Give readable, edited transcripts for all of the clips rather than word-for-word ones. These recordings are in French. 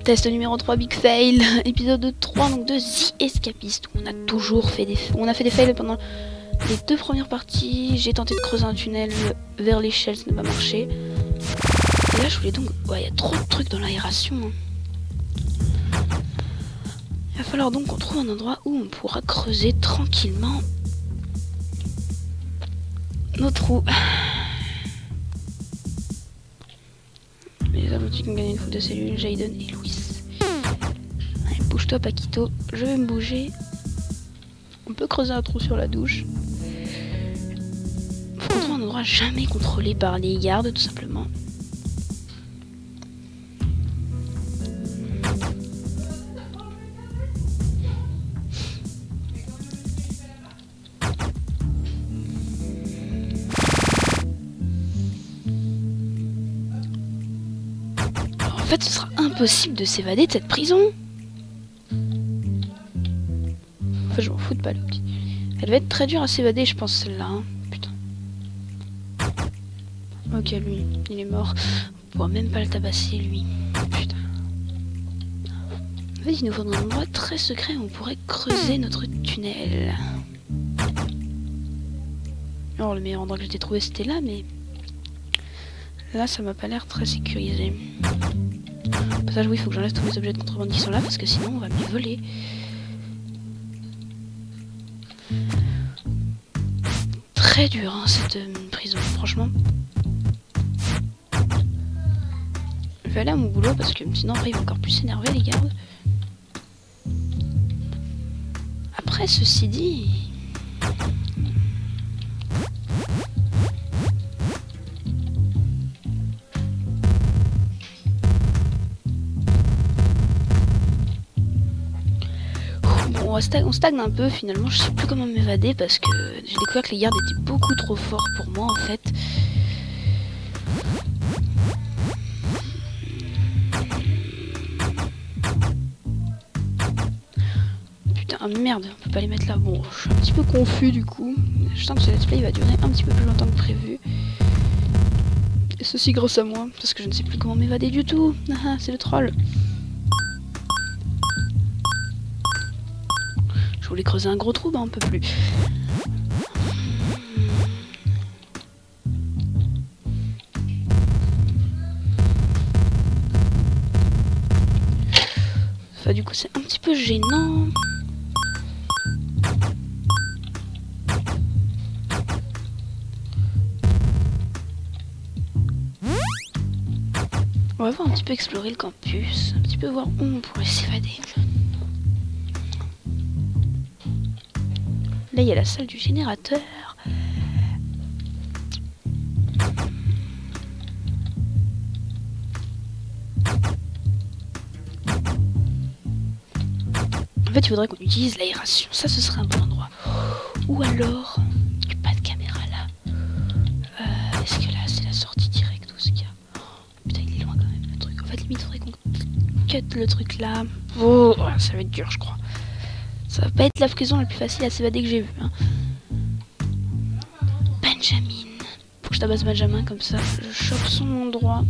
Test numéro 3, Big Fail, épisode 3, donc de The Escapist. On a toujours fait des fails pendant les deux premières parties. J'ai tenté de creuser un tunnel vers l'échelle, ça n'a pas marché. Et là je voulais donc... Ouais, il y a trop de trucs dans l'aération. Il va falloir donc qu'on trouve un endroit où on pourra creuser tranquillement nos trous. Les abrutis qui ont gagné une foule de cellules, Jaden et Louis. Allez, bouge-toi Paquito, je vais me bouger. On peut creuser un trou sur la douche. Faut qu'on trouve un endroit jamais contrôlé par les gardes, tout simplement. En fait, ce sera impossible de s'évader de cette prison. Enfin, je m'en fous de pas le petit. Elle va être très dure à s'évader, je pense, celle-là. Hein. Putain. Ok, lui, il est mort. On pourra même pas le tabasser, lui. Putain. En fait, il nous faudra un endroit très secret où on pourrait creuser notre tunnel. Alors, le meilleur endroit que j'ai trouvé, c'était là, mais... Là, ça m'a pas l'air très sécurisé. Au passage, oui, il faut que j'enlève tous mes objets de contrebande qui sont là, parce que sinon, on va me les voler. Très dur, hein, cette prison, franchement. Je vais aller à mon boulot, parce que sinon, après, ils vont encore plus s'énerver, les gardes. Après, ceci dit... On stagne un peu finalement, je sais plus comment m'évader parce que j'ai découvert que les gardes étaient beaucoup trop forts pour moi en fait. Putain, merde, on peut pas les mettre là. Bon, je suis un petit peu confus du coup. Je sens que ce let's play va durer un petit peu plus longtemps que prévu. Et ceci grâce à moi, parce que je ne sais plus comment m'évader du tout. Ah, c'est le troll. Je voulais creuser un gros trou, bah on peut plus. Enfin, du coup, c'est un petit peu gênant. On va voir un petit peu explorer le campus, un petit peu voir où on pourrait s'évader. Là, il y a la salle du générateur. En fait, il faudrait qu'on utilise l'aération. Ça, ce serait un bon endroit. Ou alors, il n'y a pas de caméra là. Est-ce que là, c'est la sortie directe ou ce qu'il y a? Oh, putain, il est loin quand même, le truc. En fait, limite, il faudrait qu'on cut le truc là. Oh, ça va être dur, je crois. Ça va pas être la prison la plus facile à s'évader que j'ai vue. Hein. Benjamin. Faut que je tabasse Benjamin comme ça. Je chope son endroit.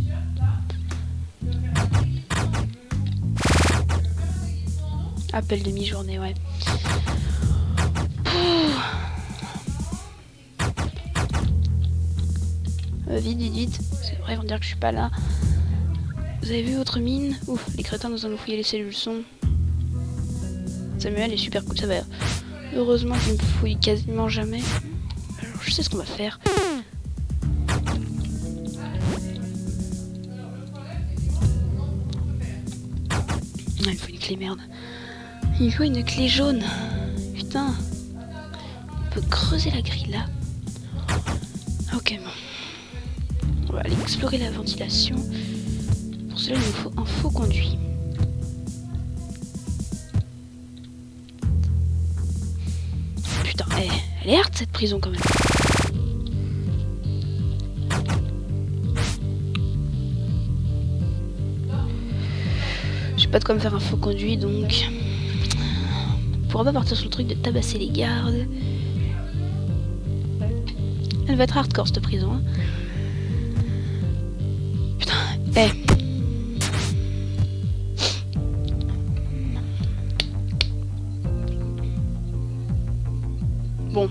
Appel de mi-journée, ouais. Vite, vite, vite. C'est vrai, ils vont dire que je suis pas là. Vous avez vu votre mine? Ouf, les crétins nous ont fouillé les cellules son. Samuel est super cool, ça va. Heureusement qu'il me fouille quasiment jamais. Alors je sais ce qu'on va faire. Ah, il faut une clé, merde. Il faut une clé jaune. Putain. On peut creuser la grille là. Ok, bon. On va aller explorer la ventilation. Pour cela, il nous faut un faux conduit. Elle est hard cette prison quand même. J'ai pas de quoi me faire un faux conduit donc. On pourra pas partir sur le truc de tabasser les gardes. Elle va être hardcore cette prison. Hein. Putain, Bon,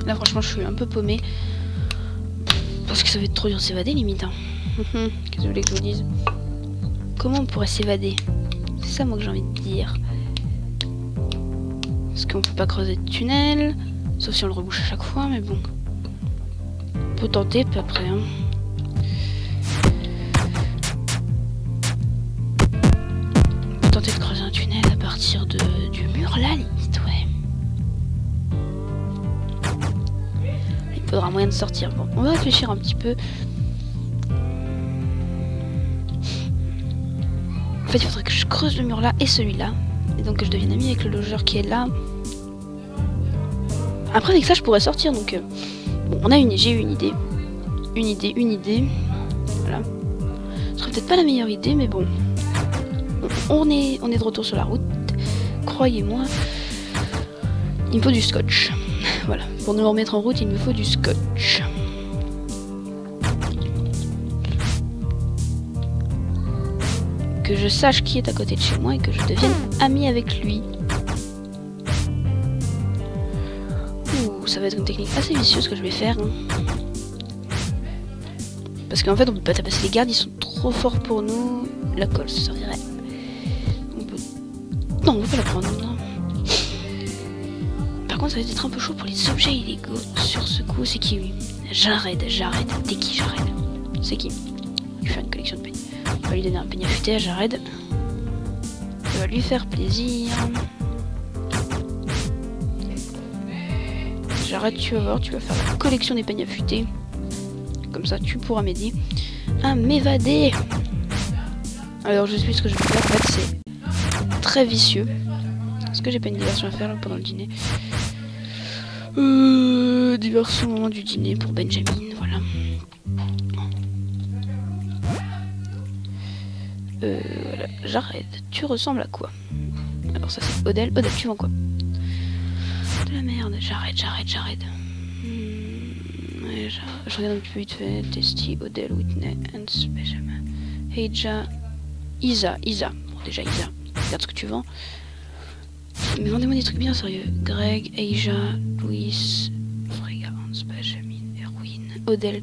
là franchement je suis un peu paumée. Parce que ça va être trop dur de s'évader limite. Hein. Qu'est-ce que vous voulez que je vous dise? Comment on pourrait s'évader? C'est ça moi que j'ai envie de dire. Parce qu'on peut pas creuser de tunnel. Sauf si on le rebouche à chaque fois, mais bon. On peut tenter, puis après. Hein. On peut tenter de creuser un tunnel à partir du mur là, limite, ouais. Il faudra moyen de sortir. Bon, on va réfléchir un petit peu. En fait, il faudrait que je creuse le mur là et celui-là. Et donc que je devienne ami avec le logeur qui est là. Après, avec ça, je pourrais sortir. Donc, bon, j'ai eu une idée. Une idée. Voilà. Ce serait peut-être pas la meilleure idée, mais bon. On est de retour sur la route. Croyez-moi. Il me faut du scotch. Voilà. Pour nous remettre en route, il me faut du scotch. Que je sache qui est à côté de chez moi et que je devienne ami avec lui. Ouh, ça va être une technique assez vicieuse que je vais faire. Hein. Parce qu'en fait, on peut pas tabasser les gardes, ils sont trop forts pour nous. La colle, ça servirait. On peut... Non, on peut pas la prendre. Non. Par contre, ça va être un peu chaud pour les objets illégaux. Sur ce coup, c'est qui lui? Jared. T'es qui, Jared? C'est qui? Il fait une collection de peignes. On va lui donner un peigne affûté à Jared. Ça va lui faire plaisir. Jared, tu vas voir, tu vas faire la collection des peignes affûtés. Comme ça, tu pourras m'aider à m'évader. Alors, je suis ce que je vais faire. En fait, c'est très vicieux. Est-ce que j'ai pas une diversion à faire là, pendant le dîner? Diversion au moment du dîner pour Benjamin, voilà. Voilà. Jared, tu ressembles à quoi? Alors ça c'est Odell. Odell, tu vends quoi? De la merde. Jared. Ouais, je regarde un petit peu vite fait. Testy, Odell, Whitney, Hans, Benjamin, Heija, Isa. Bon, déjà Isa. Regarde ce que tu vends. Mais vendez-moi des trucs bien sérieux. Greg, Heija, Louis, Frega, Hans, Benjamin, Erwin, Odell,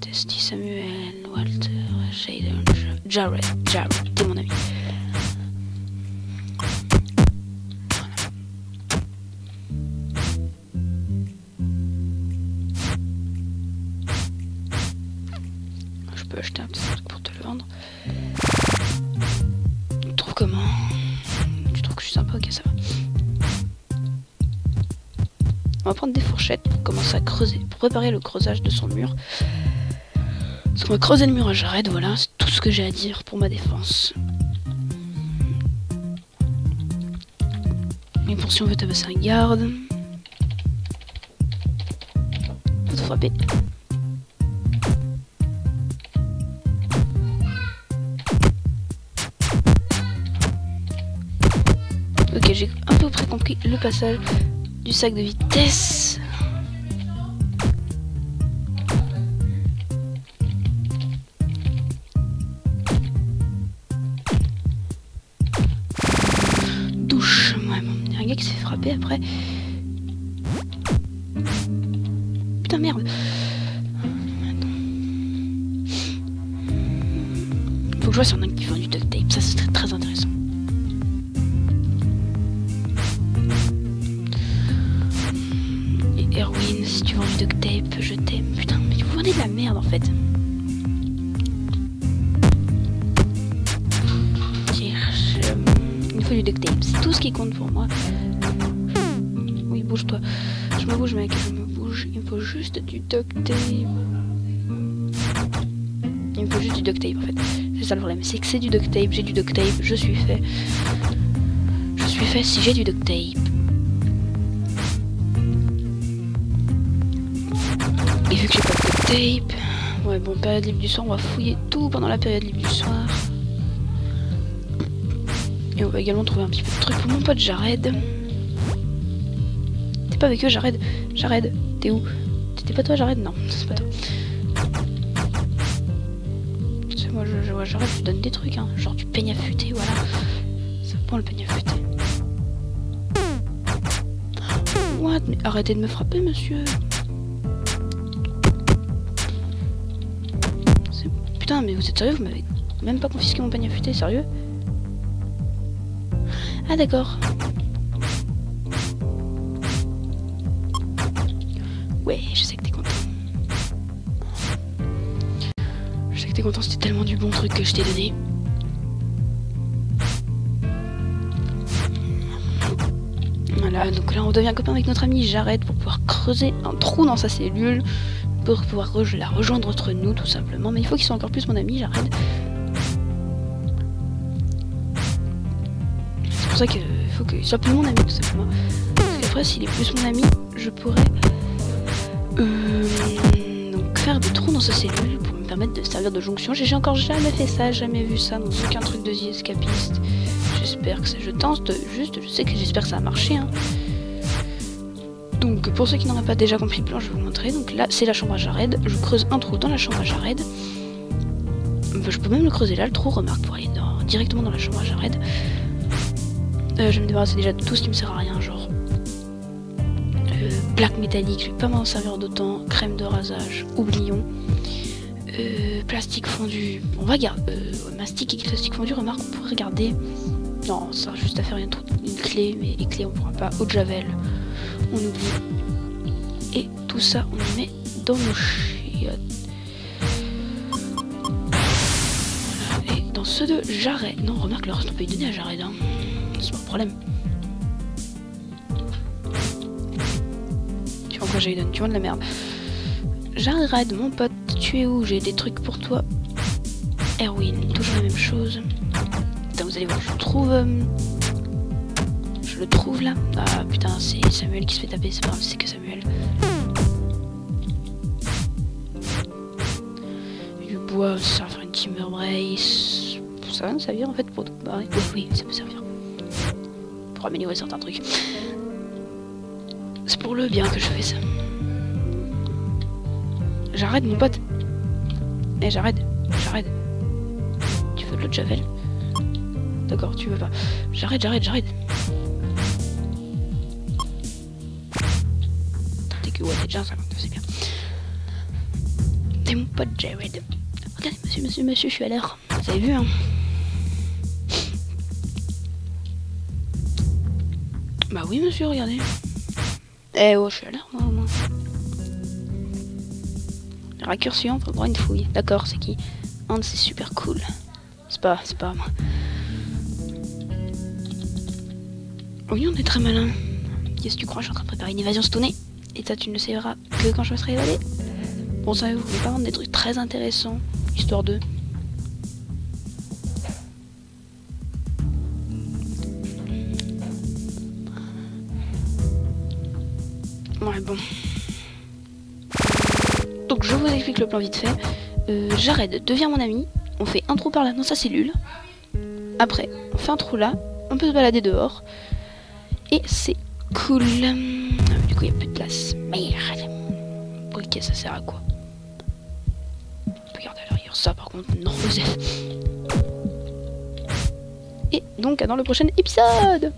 Testy, Samuel, Walter, Shaden, Jared, t'es mon ami. Voilà. Je peux acheter un petit truc pour te le vendre. Tu trouves comment? Tu trouves que je suis sympa? Ok, ça va. On va prendre des fourchettes pour commencer à creuser, pour préparer le creusage de son mur. Parce qu'on va creuser le mur à Jared, voilà, c'est tout ce que j'ai à dire pour ma défense. Et pour si on veut tabasser un garde. Faut te frapper. Ok, j'ai à peu près compris le passage du sac de vitesse. Douche. Ouais, bon, il y a un gars qui s'est fait frapper après. Putain, merde. Faut que je vois si on a un qui vend du duct tape. Ça, c'est très intéressant. Et Erwin, si tu vends du duct tape, je t'aime. Putain, mais vous vendez de la merde en fait. Il me faut du duct tape, c'est tout ce qui compte pour moi. Oui, bouge-toi. Je me bouge, mec, je me bouge. Il me faut juste du duct tape. Il me faut juste du duct tape en fait. C'est ça le problème, c'est que c'est du duct tape. J'ai du duct tape, je suis fait. Je suis fait si j'ai du duct tape. Et vu que j'ai pas de duct tape, ouais bon, période libre du soir, on va fouiller tout pendant la période libre du soir. Et on va également trouver un petit peu de trucs pour mon pote Jared. T'es pas avec eux, Jared? Jared, t'es où? T'étais pas toi, Jared? Non, c'est pas toi. C'est moi, je vois Jared, je lui donne des trucs, hein. Genre du peigne affûté, voilà. Ça prend le peigne affûté. What? Mais arrêtez de me frapper, monsieur. Putain, mais vous êtes sérieux? Vous m'avez même pas confisqué mon panier affûté, sérieux? Ah d'accord. Ouais, je sais que t'es content. Je sais que t'es content, c'était tellement du bon truc que je t'ai donné. Voilà, donc là on devient copain avec notre ami Jared pour pouvoir creuser un trou dans sa cellule, pour pouvoir la rejoindre entre nous tout simplement. Mais il faut qu'il soit encore plus mon ami Jared. C'est pour ça qu'il faut qu'il soit plus mon ami tout simplement. Parce qu'après s'il est plus mon ami, je pourrais donc faire des trous dans sa cellule pour me permettre de servir de jonction. J'ai encore jamais fait ça, jamais vu ça dans aucun truc de The Escapist. J'espère que ça, je tente juste, je sais que j'espère que ça a marché. Hein. Donc pour ceux qui n'auraient pas déjà compris le plan, je vais vous montrer. Donc là c'est la chambre à Jared, je creuse un trou dans la chambre à Jared. Je peux même le creuser là, le trou, remarque, pour aller directement dans la chambre à Jared. Je vais me débarrasser déjà de tout ce qui me sert à rien, genre plaque métallique, je vais pas m'en servir d'autant, crème de rasage, oublions. Plastique fondu, on va garder mastic et plastique fondu, remarque, on pourrait regarder. Non, ça sert juste à faire une clé, mais les clés on pourra pas. Eau de javel, on oublie. Et tout ça on le met dans nos chiottes. Voilà. Et dans ceux de Jared, non, remarque, le reste on peut y donner à Jared, hein. C'est pas un problème. Tu vois quoi, Jaden, tu vois de la merde. Jared, mon pote, tu es où? J'ai des trucs pour toi. Erwin, toujours la même chose. Putain, vous allez voir, je le trouve. Je le trouve là. Ah putain, c'est Samuel qui se fait taper, c'est pas grave, c'est que Samuel. Du bois, ça va faire une timber brace. Ça va nous servir en fait pour tout barrer. Oui, ça peut servir. Pour améliorer certains trucs. C'est pour le bien que je fais ça. J'arrête mon pote. Eh j'arrête. Tu veux de l'eau de javel? D'accord, tu veux pas. J'arrête. T'es que ouais, t'es déjà 59, c'est bien. T'es mon pote Jared. Regardez, monsieur, je suis à l'heure. Vous avez vu, hein? Bah oui, monsieur, regardez. Eh oh, je suis à l'heure, moi. Raccourci, on va prendre une fouille. D'accord, c'est qui? Hans, c'est super cool. C'est pas moi. Oui, on est très malin. Qu'est-ce que tu crois? Je suis en train de préparer une évasion stonée. Et ça, tu ne le sauras que quand je me serai évadé. Bon, ça, vous voulez pas vendre des trucs très intéressants, histoire de... Ouais, bon. Donc, je vous explique le plan vite fait. Jared devient mon ami. On fait un trou par là dans sa cellule. Après, on fait un trou là. On peut se balader dehors. Et c'est cool. Du coup, il n'y a plus de place. Merde. Ok, ça sert à quoi? On peut garder à l'arrière. Ça, par contre, non, Joseph. Et donc, dans le prochain épisode.